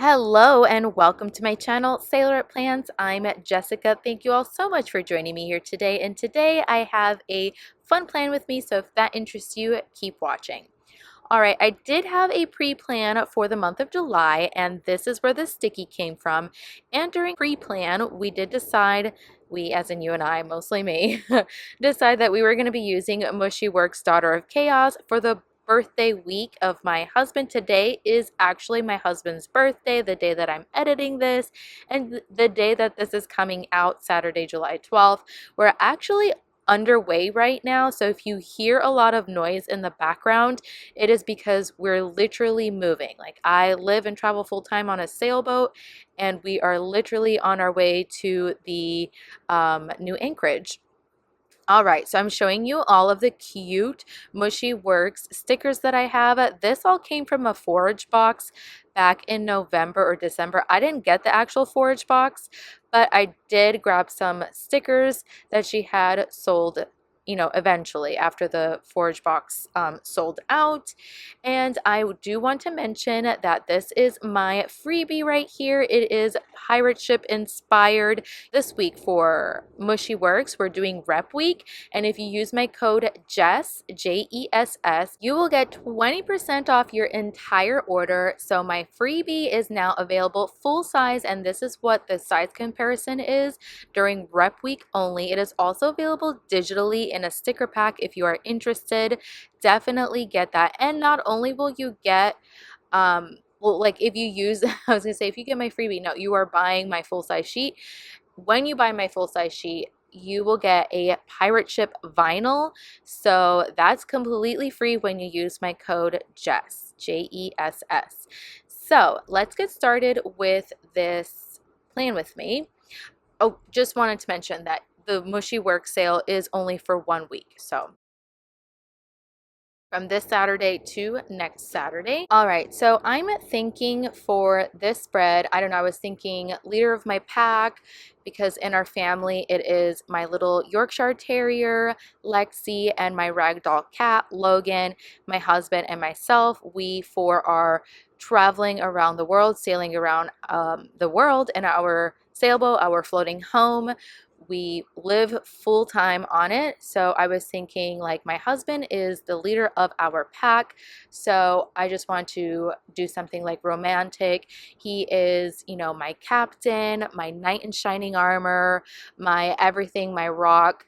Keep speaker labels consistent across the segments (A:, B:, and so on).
A: Hello and welcome to my channel, Sailorette.Plans. I'm Jessica. Thank you all so much for joining me here today. And today I have a fun plan with me, so if that interests you, keep watching. Alright, I did have a pre-plan for the month of July, and this is where the sticky came from. And during pre-plan, we did decide, we as in you and I, mostly me, decide that we were going to be using MushieWorks Daughter of Chaos for the birthday week of my husband. Today is actually my husband's birthday, the day that I'm editing this, and the day that this is coming out, Saturday, July 12th. We're actually underway right now, so if you hear a lot of noise in the background, it is because we're literally moving. Like, I live and travel full-time on a sailboat, and we are literally on our way to the new anchorage. All right, so I'm showing you all of the cute MushieWorks stickers that I have. This all came from a Forage box back in November or December. I didn't get the actual Forage box, but I did grab some stickers that she had sold, eventually after the Forage box sold out. And I do want to mention that this is my freebie right here. It is pirate ship inspired. This week for MushieWorks, we're doing Rep Week, and if you use my code JESS, Jess, you will get 20% off your entire order. So my freebie is now available full size, and this is what the size comparison is during Rep Week only. It is also available digitally in a sticker pack if you are interested. Definitely get that. And not only will you get well, like if you use, I was gonna say, if you get my freebie, no, you are buying my full-size sheet. When you buy my full-size sheet, you will get a pirate ship vinyl. So that's completely free when you use my code JESS, Jess. So let's get started with this plan with me. Oh, just wanted to mention that the MushieWorks sale is only for 1 week. So from this Saturday to next Saturday. All right, so I'm thinking for this spread, I don't know, I was thinking leader of my pack, because in our family it is my little Yorkshire Terrier, Lexi, and my ragdoll cat, Logan, my husband, and myself. We four are traveling around the world, sailing around the world in our sailboat, our floating home. We live full-time on it, so I was thinking, like, my husband is the leader of our pack, so I just want to do something like romantic. He is, my captain, my knight in shining armor, my everything, my rock,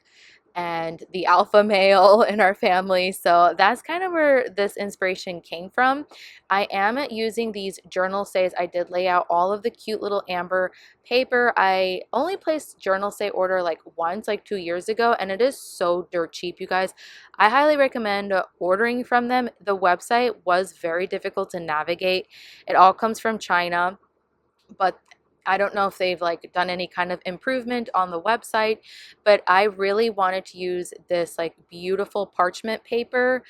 A: and the alpha male in our family. So that's kind of where this inspiration came from. I am using these journal stays. I did lay out all of the cute little amber paper. I only placed journal stay order like once, like 2 years ago, and it is so dirt cheap, you guys. I highly recommend ordering from them. The website was very difficult to navigate. It all comes from China, but I don't know if they've like done any kind of improvement on the website, but I really wanted to use this like beautiful parchment paper,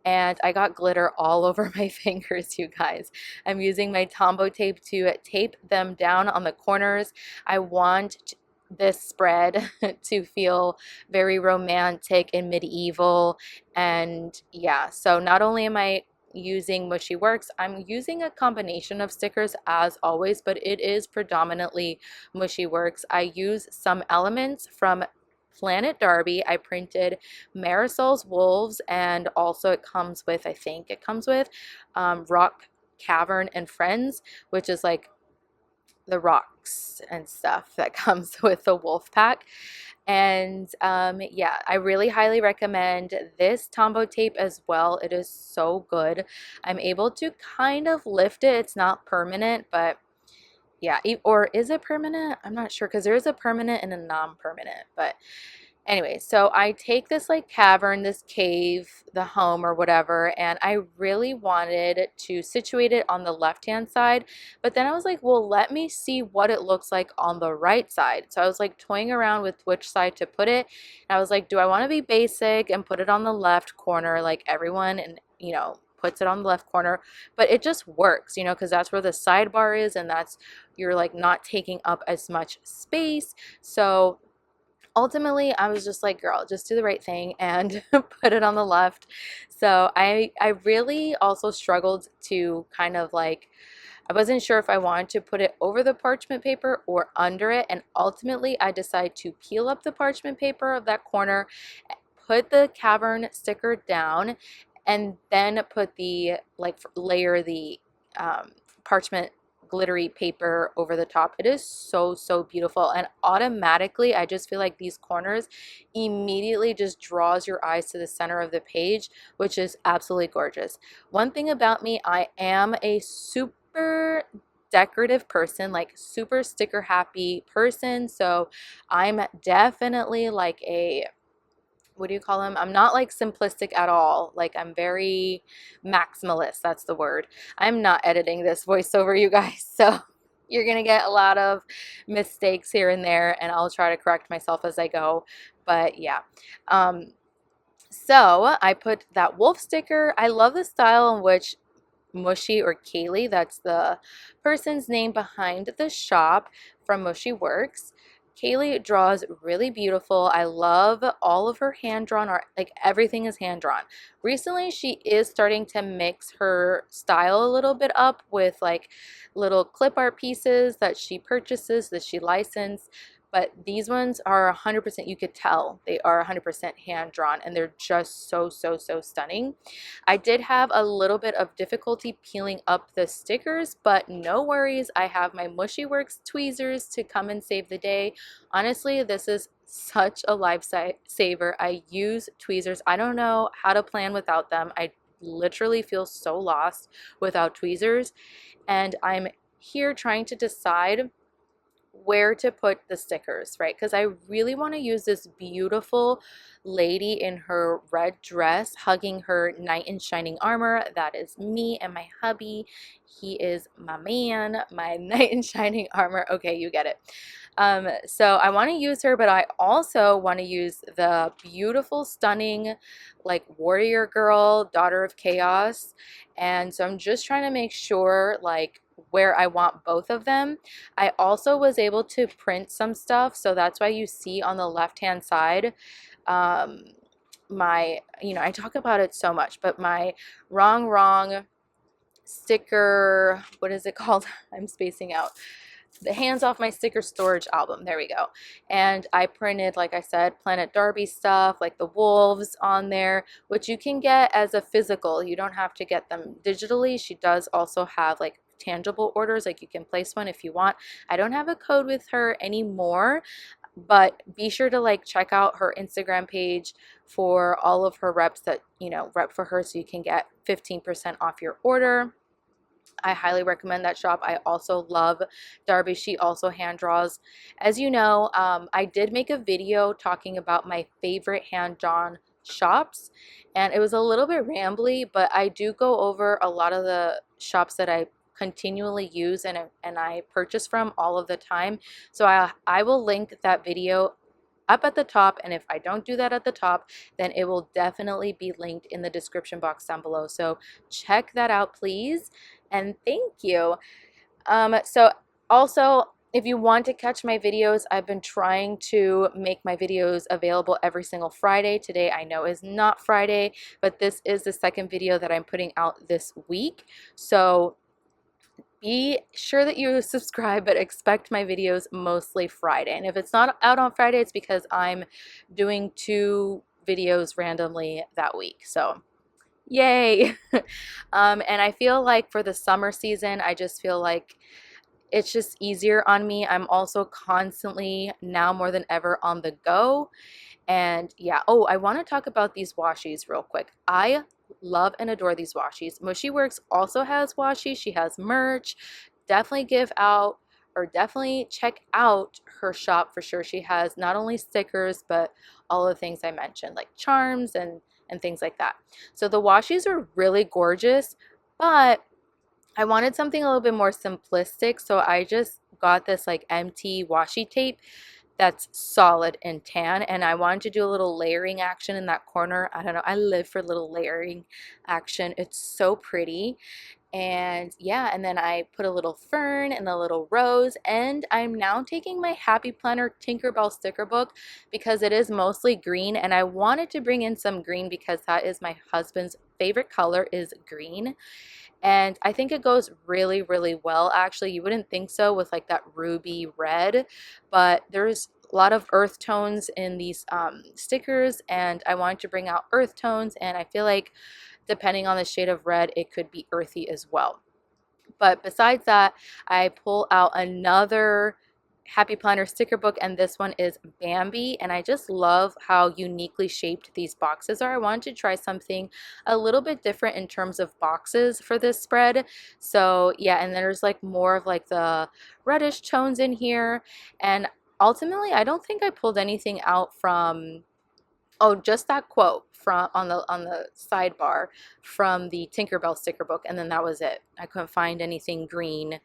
A: and I got glitter all over my fingers, you guys. I'm using my Tombow tape to tape them down on the corners. I want this spread to feel very romantic and medieval, and yeah, so not only am I using MushieWorks, I'm using a combination of stickers as always, but it is predominantly MushieWorks. I use some elements from Plan.itDarbi. I printed Marisol's Wolves, and also it comes with, I think it comes with Rock Cavern and Friends, which is like the rocks and stuff that comes with the wolf pack. And yeah, I really highly recommend this Tombow tape as well. It is so good. I'm able to kind of lift it. It's not permanent, but yeah, or is it permanent? I'm not sure, because there is a permanent and a non-permanent. But anyway, so I take this like cavern, this cave, the home or whatever, and I really wanted to situate it on the left-hand side, but then I was like, well, let me see what it looks like on the right side. So I was like toying around with which side to put it. And I was like, do I want to be basic and put it on the left corner like everyone, and puts it on the left corner, but it just works, because that's where the sidebar is, and that's, you're like not taking up as much space. So ultimately I was just like, girl, just do the right thing and put it on the left. So I really also struggled to kind of like I wasn't sure if I wanted to put it over the parchment paper or under it, and ultimately I decided to peel up the parchment paper of that corner, put the cavern sticker down, and then put the, like, layer the parchment glittery paper over the top. It is so, so beautiful, and automatically I just feel like these corners immediately just draws your eyes to the center of the page, which is absolutely gorgeous. One thing about me, I am a super decorative person, like super sticker happy person, so I'm definitely like a, what do you call them? I'm not like simplistic at all. Like, I'm very maximalist. That's the word. I'm not editing this voiceover, you guys. So you're going to get a lot of mistakes here and there, and I'll try to correct myself as I go. But yeah. So I put that wolf sticker. I love the style in which Mushie, or Kaylee, that's the person's name behind the shop from MushieWorks. Kaylee draws really beautiful. I love all of her hand-drawn art. Like, everything is hand-drawn. Recently, she is starting to mix her style a little bit up with like little clip art pieces that she purchases, that she licensed. But these ones are 100%, you could tell they are 100% hand-drawn, and they're just so, so, so stunning. I did have a little bit of difficulty peeling up the stickers, but no worries. I have my MushieWorks tweezers to come and save the day. Honestly, this is such a lifesaver. I use tweezers. I don't know how to plan without them. I literally feel so lost without tweezers, and I'm here trying to decide where to put the stickers, right? Because I really want to use this beautiful lady in her red dress hugging her knight in shining armor. That is me and my hubby. He is my man, my knight in shining armor. Okay, you get it. So I want to use her, but I also want to use the beautiful, stunning, like, warrior girl, daughter of chaos. And so I'm just trying to make sure, like, where I want both of them. I also was able to print some stuff, so that's why you see on the left hand side my, I talk about it so much, but my wrong sticker, what is it called? I'm spacing out. The hands off my sticker storage album, there we go. And I printed, like I said, Plan.itDarbi stuff, like the wolves on there, which you can get as a physical. You don't have to get them digitally. She does also have like tangible orders, like you can place one if you want. I don't have a code with her anymore, but be sure to like check out her Instagram page for all of her reps that rep for her, so you can get 15% off your order. I highly recommend that shop. I also love Darby. She also hand draws. As you know, I did make a video talking about my favorite hand drawn shops, and it was a little bit rambly, but I do go over a lot of the shops that I continually use and I purchase from all of the time. So I will link that video up at the top, and if I don't do that at the top, then it will definitely be linked in the description box down below. So check that out, please, and thank you. So also, if you want to catch my videos, I've been trying to make my videos available every single Friday. Today I know is not Friday, but this is the second video that I'm putting out this week. So be sure that you subscribe, but expect my videos mostly Friday. And if it's not out on Friday, it's because I'm doing 2 videos randomly that week. So yay. And I feel like for the summer season, I just feel like it's just easier on me. I'm also constantly, now more than ever, on the go. And yeah, oh, I want to talk about these washies real quick. I love and adore these washies. MushieWorks also has washi. She has merch. Definitely definitely check out her shop for sure. She has not only stickers, but all the things I mentioned, like charms and things like that. So the washies are really gorgeous, but I wanted something a little bit more simplistic, so I just got this like empty washi tape that's solid and tan, and I wanted to do a little layering action in that corner. I don't know, I live for little layering action. It's so pretty. And yeah, and then I put a little fern and a little rose, and I'm now taking my Happy Planner Tinkerbell sticker book because it is mostly green, and I wanted to bring in some green because that is my husband's favorite color is green. And I think it goes really, really well. Actually, you wouldn't think so with like that ruby red, but there's a lot of earth tones in these stickers, and I wanted to bring out earth tones, and I feel like depending on the shade of red, it could be earthy as well. But besides that, I pull out another Happy Planner sticker book, and this one is Bambi, and I just love how uniquely shaped these boxes are. I wanted to try something a little bit different in terms of boxes for this spread. So yeah, and there's like more of like the reddish tones in here, and ultimately I don't think I pulled anything out from, oh, just that quote from on the sidebar from the Tinkerbell sticker book, and then that was it. I couldn't find anything green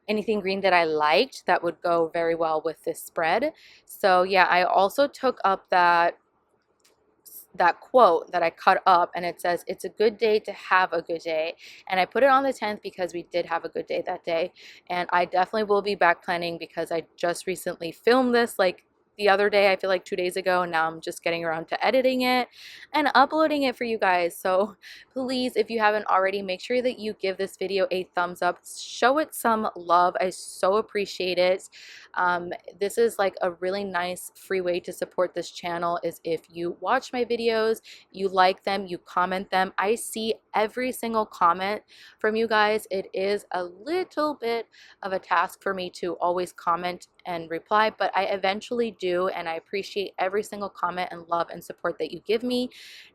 A: that I liked that would go very well with this spread. So yeah, I also took up that quote that I cut up, and it says it's a good day to have a good day, and I put it on the 10th because we did have a good day that day. And I definitely will be back planning because I just recently filmed this like the other day, I feel like 2 days ago, and now I'm just getting around to editing it and uploading it for you guys. So please, if you haven't already, make sure that you give this video a thumbs up, show it some love. I so appreciate it. This is like a really nice free way to support this channel is if you watch my videos, you like them, you comment them. I see every single comment from you guys. It is a little bit of a task for me to always comment and reply, but I eventually do, and I appreciate every single comment and love and support that you give me.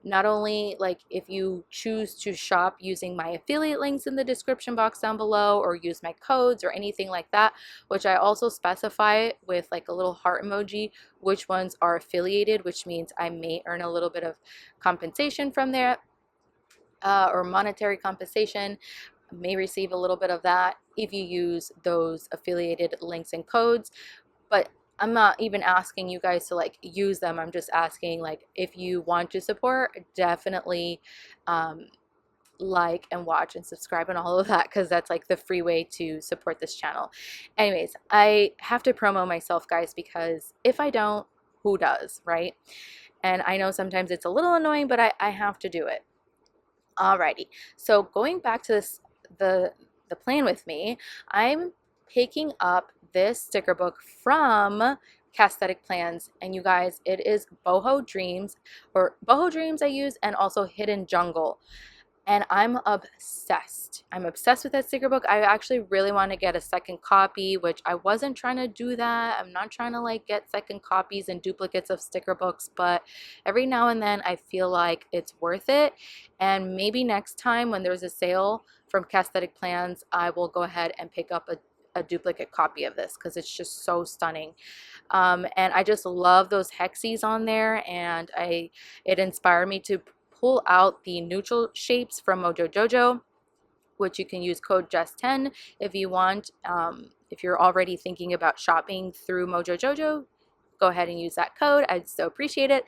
A: Not only like if you choose to shop using my affiliate links in the description box down below, or use my codes or anything like that, which I also specify with like a little heart emoji which ones are affiliated, which means I may earn a little bit of compensation from there, or monetary compensation, may receive a little bit of that if you use those affiliated links and codes. But I'm not even asking you guys to like use them. I'm just asking, like, if you want to support, definitely like and watch and subscribe and all of that, because that's like the free way to support this channel. Anyways, I have to promo myself, guys, because if I don't, who does, right? And I know sometimes it's a little annoying, but I have to do it. Alrighty, so going back to this, the plan with me, I'm picking up this sticker book from Plans, and you guys, it is Boho Dreams, or Boho Dreams I use, and also Hidden Jungle. And I'm obsessed. I'm obsessed with that sticker book. I actually really want to get a second copy, which I wasn't trying to do that. I'm not trying to like get second copies and duplicates of sticker books, but every now and then I feel like it's worth it. And maybe next time when there's a sale from Plans, I will go ahead and pick up a duplicate copy of this because it's just so stunning. And I just love those hexes on there, and it inspired me to pull out the neutral shapes from Mojo Jojo, which you can use code JESS10 if you want. If you're already thinking about shopping through Mojo Jojo, go ahead and use that code. I'd so appreciate it.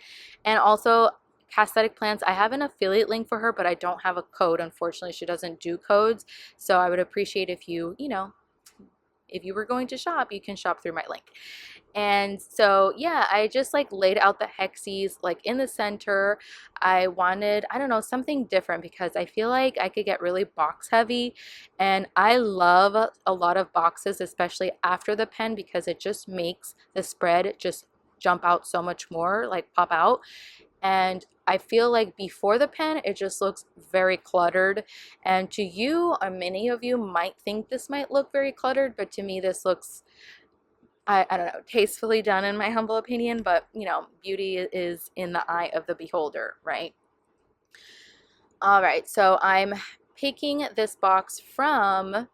A: And also Plans, I have an affiliate link for her, but I don't have a code. Unfortunately, she doesn't do codes. So I would appreciate if you if you were going to shop, you can shop through my link. And so yeah, I just like laid out the hexes like in the center. I wanted, I don't know, something different because I feel like I could get really box heavy, and I love a lot of boxes, especially after the pen, because it just makes the spread just jump out so much more, like pop out. And I feel like before the pen, it just looks very cluttered. And to you, or many of you might think this might look very cluttered, but to me, this looks, I don't know, tastefully done in my humble opinion. But, beauty is in the eye of the beholder, right? All right, so I'm picking this box from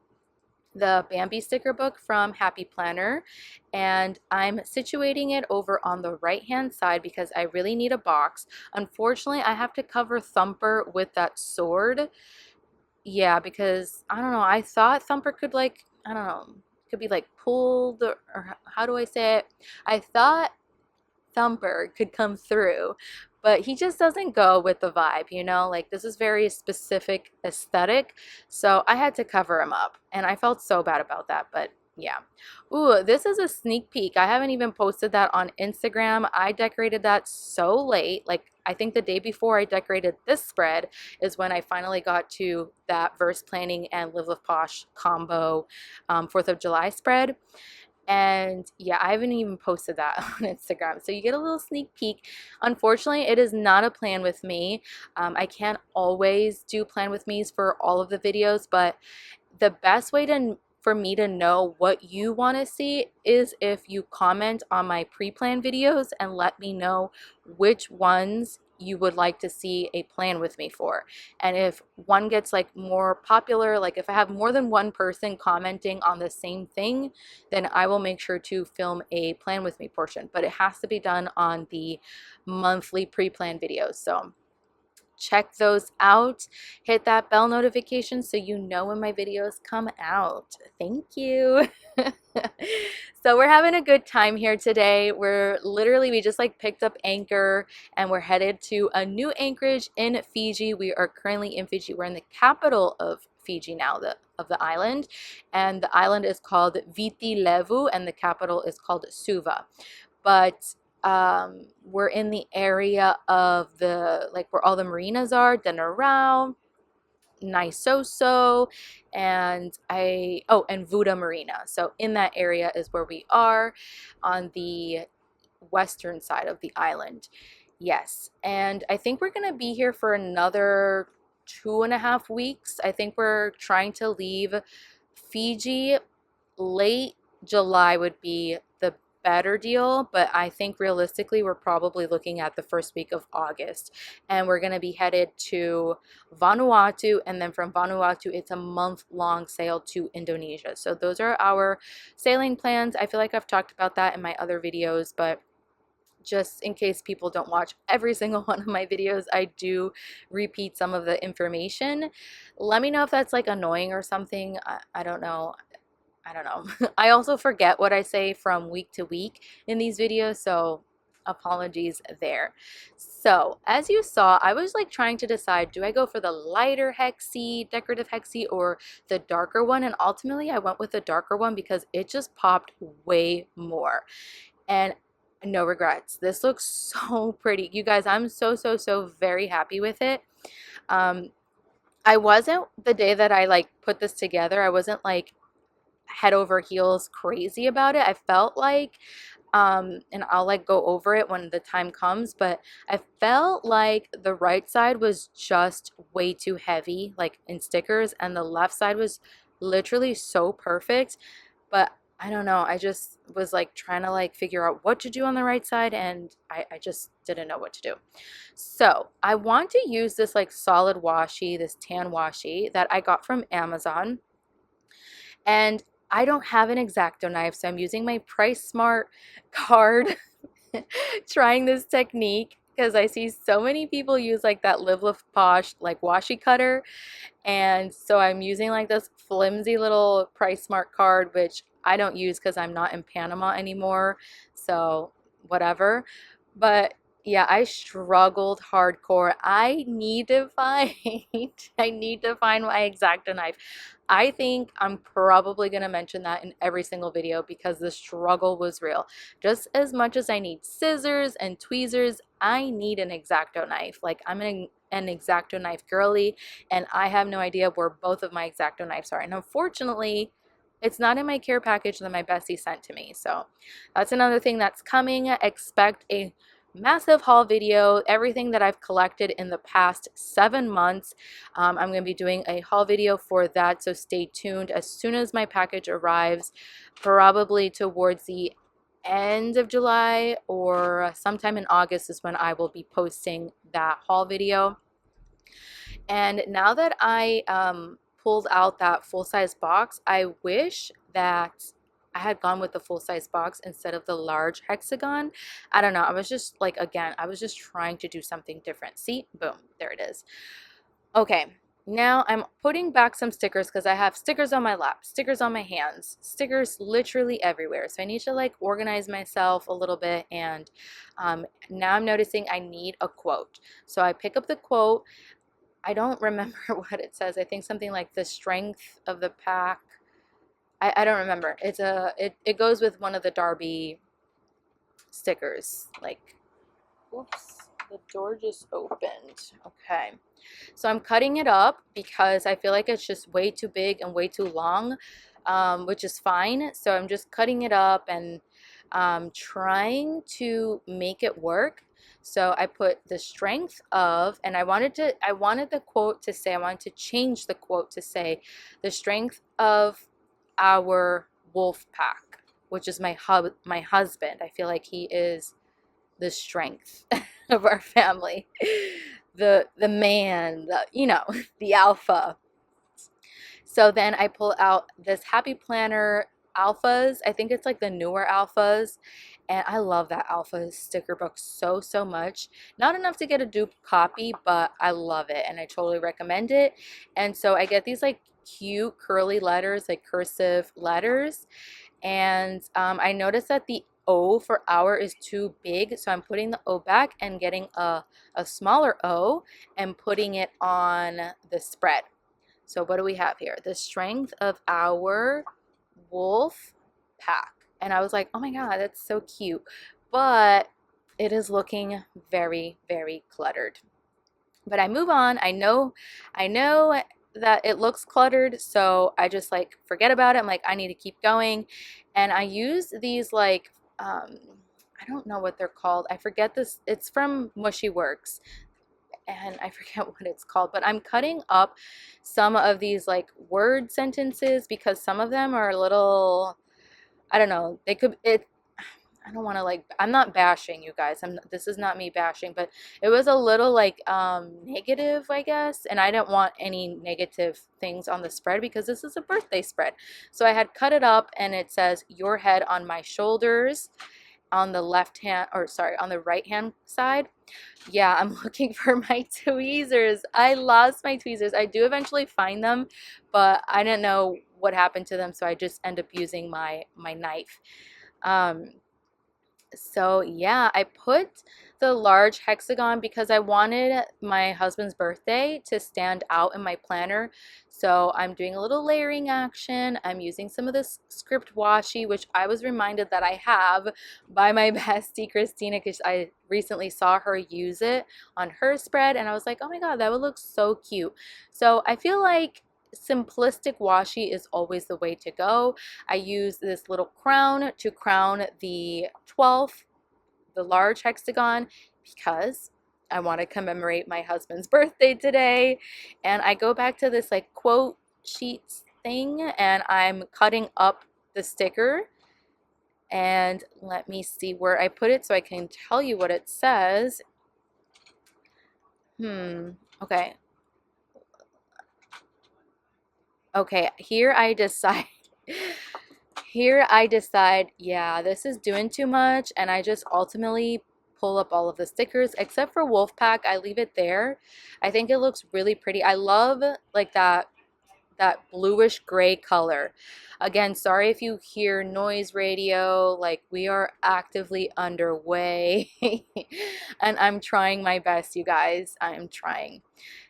A: the Bambi sticker book from Happy Planner, and I'm situating it over on the right hand side because I really need a box. Unfortunately, I have to cover Thumper with that sword. Yeah, because I don't know, I thought Thumper could, like, I don't know, could be like pulled, or how do I say it? I thought Thumper could come through, but he just doesn't go with the vibe, you know? Like, this is very specific aesthetic, so I had to cover him up, and I felt so bad about that, but yeah. Ooh, this is a sneak peek. I haven't even posted that on Instagram. I decorated that so late. Like, I think the day before I decorated this spread is when I finally got to that verse planning and Live with Posh combo 4th of July spread. And yeah, I haven't even posted that on Instagram. So you get a little sneak peek. Unfortunately, it is not a plan with me. I can't always do plan with me's for all of the videos, but the best way for me to know what you want to see is if you comment on my pre-plan videos and let me know which ones you would like to see a plan with me for. And if one gets like more popular, like if I have more than one person commenting on the same thing, then I will make sure to film a plan with me portion, but it has to be done on the monthly pre-plan videos. So check those out. Hit that bell notification so you know when my videos come out. Thank you. So we're having a good time here today. We just like picked up anchor and we're headed to a new anchorage in Fiji. We are currently in Fiji. We're in the capital of Fiji now, of the island, and the island is called Viti Levu and the capital is called Suva. But we're in the area of where all the marinas are, Denarau, Naisoso, and Vuda Marina. So in that area is where we are on the western side of the island. Yes, and I think we're gonna be here for another 2.5 weeks. I think we're trying to leave Fiji late July would be the better deal, but I think realistically we're probably looking at the first week of August, and we're going to be headed to Vanuatu, and then from Vanuatu it's a month-long sail to Indonesia. So those are our sailing plans. I feel like I've talked about that in my other videos, but just in case people don't watch every single one of my videos, I do repeat some of the information. Let me know if that's like annoying or something. I don't know. I don't know. I also forget what I say from week to week in these videos, so apologies there. So as you saw, I was like trying to decide, do I go for the lighter hexy, decorative hexy, or the darker one? And ultimately I went with the darker one because it just popped way more. And no regrets. This looks so pretty. You guys, I'm so very happy with it. I wasn't, the day that I like put this together, I wasn't like head over heels crazy about it. I felt like and I'll like go over it when the time comes, but I felt like the right side was just way too heavy like in stickers, and the left side was literally so perfect. But I don't know, I just was like trying to like figure out what to do on the right side, and I just didn't know what to do. So I want to use this like solid washi, this tan washi that I got from Amazon. And I don't have an X-Acto knife, so I'm using my Price Smart card trying this technique because I see so many people use like that Live with Posh like washi cutter, and so I'm using like this flimsy little Price Smart card, which I don't use because I'm not in Panama anymore, so whatever. But yeah, I struggled hardcore. I need to find I need to find my X-Acto knife. I think I'm probably going to mention that in every single video because the struggle was real. Just as much as I need scissors and tweezers, I need an X-Acto knife. Like, I'm an X-Acto knife girly, and I have no idea where both of my X-Acto knives are. And unfortunately, it's not in my care package that my bestie sent to me. So that's another thing that's coming. Expect a massive haul video, everything that I've collected in the past 7 months. I'm going to be doing a haul video for that, so stay tuned. As soon as my package arrives, probably towards the end of July or sometime in August is when I will be posting that haul video. And now that I pulled out that full-size box, I wish that I had gone with the full-size box instead of the large hexagon. I don't know. I was just like, again, I was just trying to do something different. See? Boom. There it is. Okay. now I'm putting back some stickers because I have stickers on my lap, stickers on my hands, stickers literally everywhere. So I need to like organize myself a little bit. And now I'm noticing I need a quote. So I pick up the quote. I don't remember what it says. I think something like the strength of the pack. I don't remember. It goes with one of the Darby stickers. Like, oops, the door just opened. Okay. So I'm cutting it up because I feel like it's just way too big and way too long, which is fine. So I'm just cutting it up and trying to make it work. So I put the strength of, and I wanted the quote to say, I wanted to change the quote to say, the strength of our wolf pack, which is my husband. I feel like he is the strength of our family, the man, the alpha. So then I pull out this Happy Planner alphas. I think it's like the newer alphas. And I love that alpha sticker book so much. Not enough to get a dupe copy, but I love it and I totally recommend it. And so I get these like cute curly letters, like cursive letters. And I noticed that the O for hour is too big, so I'm putting the O back and getting a smaller O and putting it on the spread. So what do we have here? The strength of our wolf pack. And I was like, oh my God, that's so cute. But it is looking very cluttered. But I move on. I know that it looks cluttered, so I just like forget about it. I'm like, I need to keep going. And I use these like I don't know what they're called. I forget this. It's from MushieWorks and I forget what it's called, but I'm cutting up some of these like word sentences because some of them are a little, I don't know, they could it I don't want to like, I'm not bashing you guys. This is not me bashing, but it was a little like negative, I guess, and I didn't want any negative things on the spread because this is a birthday spread. So I had cut it up and it says your head on my shoulders on the left hand, or sorry, on the right hand side. Yeah, I'm looking for my tweezers. I lost my tweezers. I do eventually find them, but I didn't know what happened to them, so I just end up using my knife. Um, so yeah, I put the large hexagon because I wanted my husband's birthday to stand out in my planner. So I'm doing a little layering action. I'm using some of this script washi, which I was reminded that I have by my bestie Christina because I recently saw her use it on her spread and I was like, oh my God, that would look so cute. So I feel like simplistic washi is always the way to go. I use this little crown to crown the 12th, the large hexagon, because I want to commemorate my husband's birthday today. And I go back to this like quote sheets thing and I'm cutting up the sticker. And let me see where I put it so I can tell you what it says. Okay. Okay, here I decide yeah, this is doing too much, and I just ultimately pull up all of the stickers, except for Wolfpack, I leave it there. I think it looks really pretty. I love like that bluish gray color. Again, sorry if you hear noise radio, like we are actively underway, and I'm trying my best, you guys. I'm trying.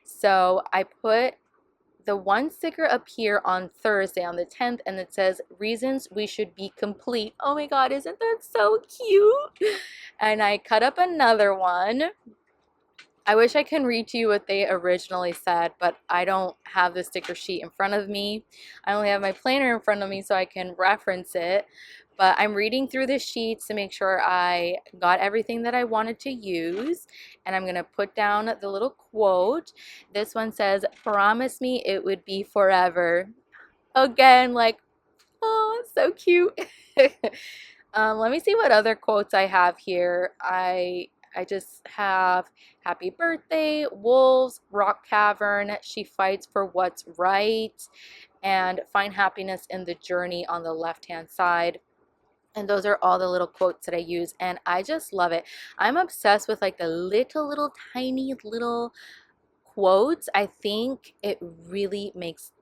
A: So I put the one sticker up here on Thursday on the 10th and it says reasons we should be complete. Oh my God, isn't that so cute? And I cut up another one. I wish I can read to you what they originally said, but I don't have the sticker sheet in front of me. I only have my planner in front of me so I can reference it. But I'm reading through the sheets to make sure I got everything that I wanted to use. And I'm going to put down the little quote. This one says, promise me it would be forever. Again, like, oh, so cute. Let me see what other quotes I have here. I just have happy birthday, wolves, rock cavern, she fights for what's right, and find happiness in the journey on the left hand side. And those are all the little quotes that I use and I just love it. I'm obsessed with like the little tiny little quotes, I think it really makes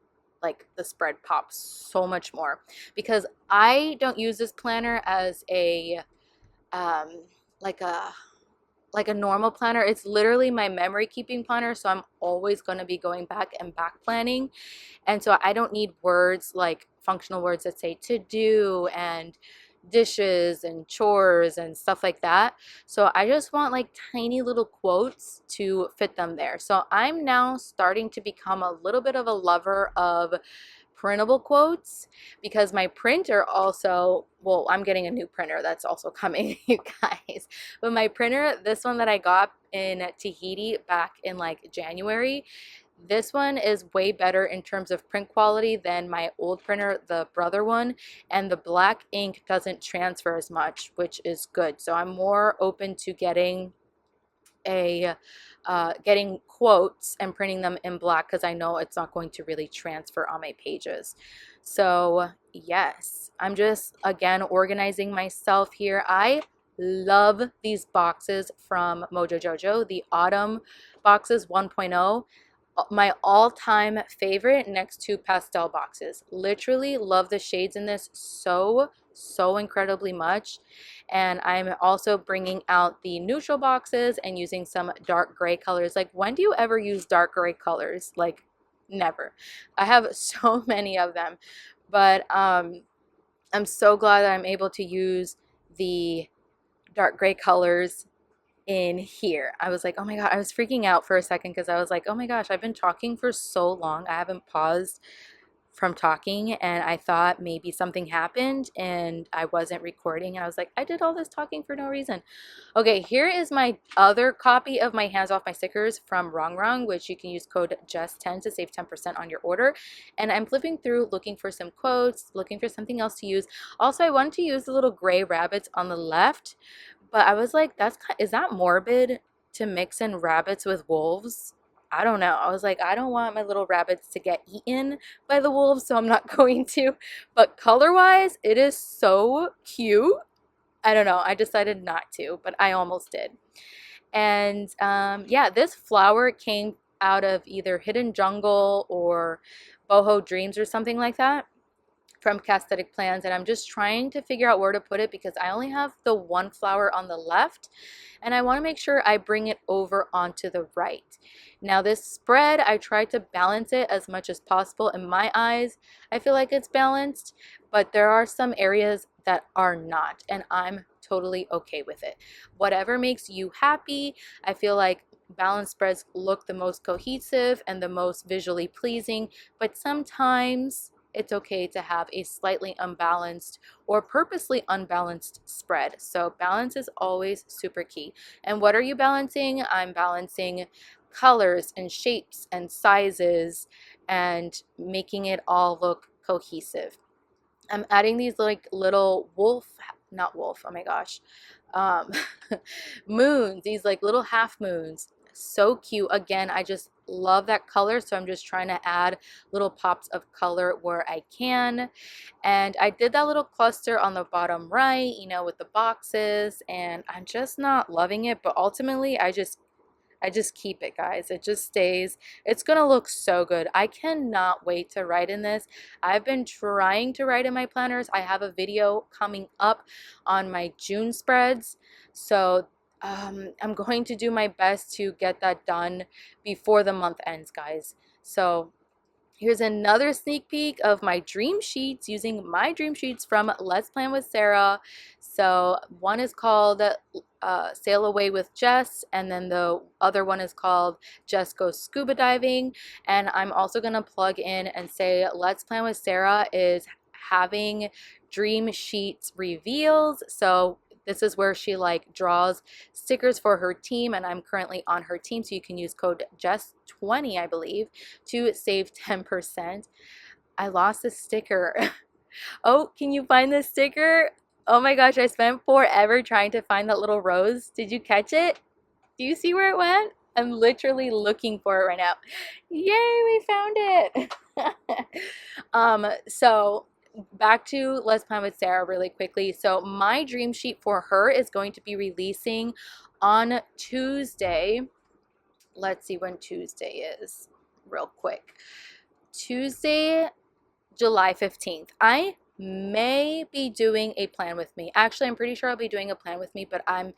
A: like the spread pop so much more, because I don't use this planner as a um like a normal planner. It's literally my memory keeping planner, so I'm always going to be going back and back planning. And so I don't need words like functional words that say to do and dishes and chores and stuff like that. So I just want like tiny little quotes to fit them there. So I'm now starting to become a little bit of a lover of printable quotes, because my printer also, well, I'm getting a new printer that's also coming, you guys. But my printer, this one that I got in Tahiti back in like January, this one is way better in terms of print quality than my old printer, the brother one, and the black ink doesn't transfer as much, which is good. So I'm more open to getting a getting quotes and printing them in black, because I know it's not going to really transfer on my pages. So yes, I'm just again organizing myself here. I love these boxes from Mojo Jojo, the autumn boxes 1.0. My all-time favorite next to pastel boxes. Literally love the shades in this so incredibly much. And I'm also bringing out the neutral boxes and using some dark gray colors. Like, when do you ever use dark gray colors? Like, never. I have so many of them, but I'm so glad that I'm able to use the dark gray colors in here. I was like, oh my God, I was freaking out for a second, because I was like, oh my gosh, I've been talking for so long. I haven't paused from talking, and I thought maybe something happened and I wasn't recording. And I was like, I did all this talking for no reason. Okay, here is my other copy of my Hands Off My Stickers from Wrong Wrong, which you can use code JESS10 to save 10% on your order. And I'm flipping through looking for some quotes, looking for something else to use. Also, I wanted to use the little gray rabbits on the left, but I was like, is that morbid to mix in rabbits with wolves? I don't know. I was like, I don't want my little rabbits to get eaten by the wolves, so I'm not going to. But color-wise, it is so cute. I don't know. I decided not to, but I almost did. And yeah, this flower came out of either Hidden Jungle or Boho Dreams or something like that from Plan.itDarbi, and I'm just trying to figure out where to put it, because I only have the one flower on the left, and I want to make sure I bring it over onto the right. Now this spread, I tried to balance it as much as possible. In my eyes, I feel like it's balanced, but there are some areas that are not, and I'm totally okay with it. Whatever makes you happy. I feel like balanced spreads look the most cohesive and the most visually pleasing, but sometimes it's okay to have a slightly unbalanced or purposely unbalanced spread. So balance is always super key. And what are you balancing? I'm balancing colors and shapes and sizes and making it all look cohesive. I'm adding these like little not wolf, oh my gosh, um, moons, these like little half moons. So cute. Again, I just love that color, so I'm just trying to add little pops of color where I can. And I did that little cluster on the bottom right, you know, with the boxes, and I'm just not loving it, but ultimately I just keep it, guys. It just stays. It's gonna look so good. I cannot wait to write in this. I've been trying to write in my planners. I have a video coming up on my June spreads, so I'm going to do my best to get that done before the month ends, guys. So here's another sneak peek of my dream sheets, using my dream sheets from Let's Plan with Sarah. So one is called Sail Away with Jess, and then the other one is called Jess Goes Scuba Diving. And I'm also going to plug in and say Let's Plan with Sarah is having dream sheets reveals. So this is where she like draws stickers for her team, and I'm currently on her team, so you can use code JESS20, I believe, to save 10%. I lost a sticker. Oh, can you find this sticker? Oh my gosh, I spent forever trying to find that little rose. Did you catch it? Do you see where it went? I'm literally looking for it right now. Yay, we found it. So back to Let's Plan with Sarah really quickly. So my dream sheet for her is going to be releasing on Tuesday. let's see when Tuesday is real quick. Tuesday, July 15th. I may be doing a plan with me. Actually, I'm pretty sure I'll be doing a plan with me, but I'm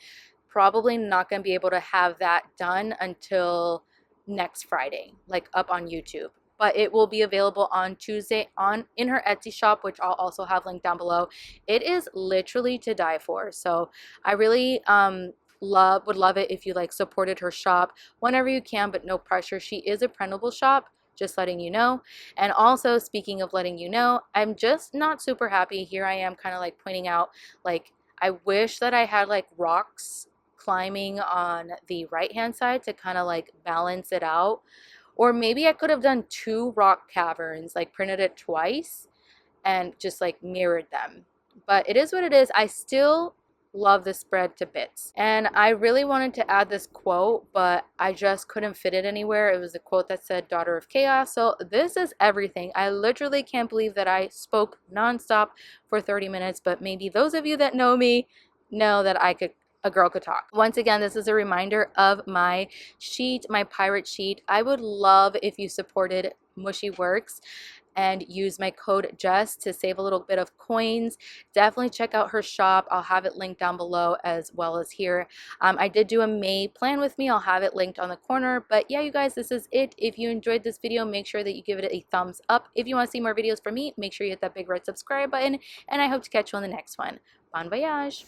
A: probably not going to be able to have that done until next Friday, like up on YouTube. But it will be available on Tuesday on in her Etsy shop, which I'll also have linked down below. It is literally to die for. So I really would love it if you like supported her shop whenever you can, but no pressure. She is a printable shop, just letting you know. And also, speaking of letting you know, I'm just not super happy. Here I am kind of like pointing out, like, I wish that I had like rocks climbing on the right hand side to kind of like balance it out. Or maybe I could have done 2 rock caverns, like printed it twice and just like mirrored them. But it is what it is. I still love this spread to bits. And I really wanted to add this quote, but I just couldn't fit it anywhere. It was a quote that said, "Daughter of Chaos." So this is everything. I literally can't believe that I spoke nonstop for 30 minutes, but maybe those of you that know me know that a girl could talk. Once again, this is a reminder of my sheet, my pirate sheet. I would love if you supported MushieWorks and use my code Jess to save a little bit of coins. Definitely check out her shop. I'll have it linked down below as well as here. I did do a May plan with me. I'll have it linked on the corner. But yeah, you guys, this is it. If you enjoyed this video, make sure that you give it a thumbs up. If you want to see more videos from me, make sure you hit that big red subscribe button. And I hope to catch you on the next one. Bon voyage!